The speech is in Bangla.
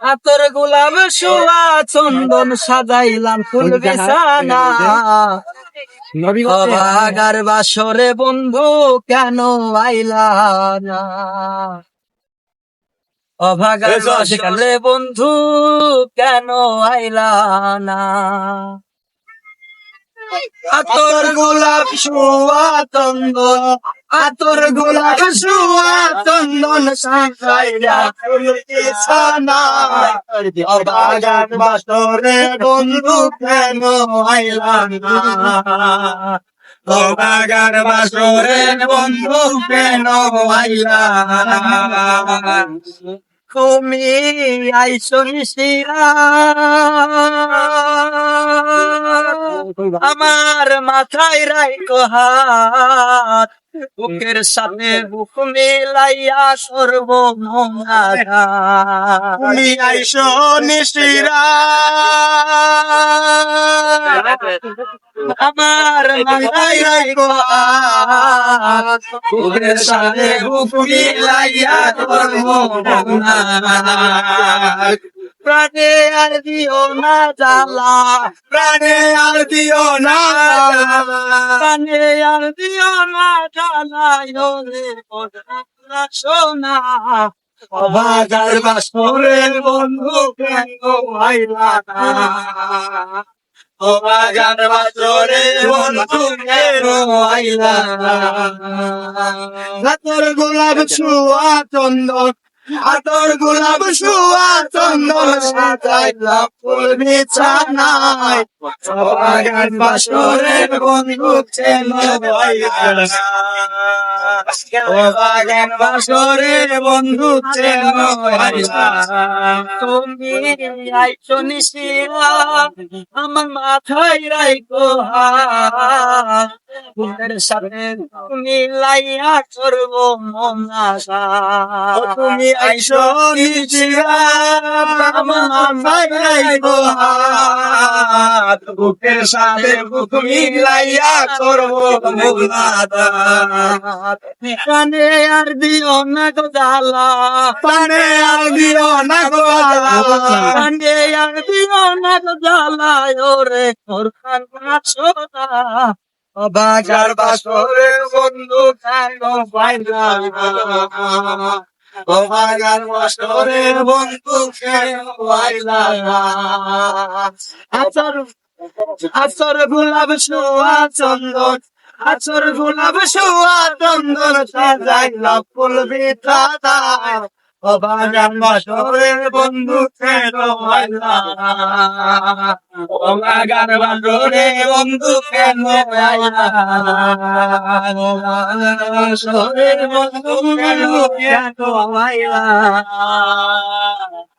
আতর গোলাপ শোয়া চন্দন সাজাইলাম ফুল বিছানা অভাগার বাসরে বন্ধু কেন আইলা না অভাগার বাসরে বন্ধু কেন আইলা না আতর গোলাপ শোয়া চন্দন আতর গোলাপ শোয়া চন্দন সাজাইলা ফুল বিছানা অভাগার বাসরে বন্ধু কেন আইলা না অভাগার বাসরে বন্ধু কেন আইলা না তুমি আইসো নিশিরা আমার মাথায় রাইখো হাত বুকের সাথে বুক মিলাইয়া সর্বমঙ্গলা তুমি আইসো নিশিরা আমার মাথায় রাইখো হাত বুকের সাথে বুক মিলাইয়া সর্বমঙ্গলা প্রাণে আর দিও না জ্বালা প্রাণে আর দিও না প্রাণে আর দিও না জ্বালা রে সোনা অভাগার বাসরের বন্ধু কেন আইলা না অভাগার বাসরের বন্ধু কেন আইলা না আতর গোলাপ ছোঁয়া চন্দন আতর গোলাপ শোয়া চন্দন সাজাইলাম ফুল বিছানায় অভাগার বাসরের বন্ধু কেন আইলা না অভাগার বাসরের বন্ধু কেন আইলা না তুমি আইছো নিশিরা আমার মাথায় রাইখো হাত বুকের সাথে মিলাইয়া করব মন আশা তুমি আইসো নিশিরা আমার মাথায় রাইখো হাত বুকের সাথে বুক মিলাইয়া করব মন আশা প্রাণে আর দিও না গো জ্বালা প্রাণে আর দিও না গো জ্বালা প্রাণে আর দিও না গো জ্বালা ওরে ওরখান সোনা অভাগার বাসরের বন্ধু কেন পাইলা না অভাগার বাসরের বন্ধু কেন পাইলা না আতর গোলাপ শোয়া চন্দন আতর গোলাপ শোয়া চন্দন সাজাইলা ফুল বিছানায় অভাগার বাসরের বন্ধু কেন আইলা না অভাগার বাসরের বন্ধু কেন আইলা না অভাগার বাসরের বন্ধু কেন আইলা না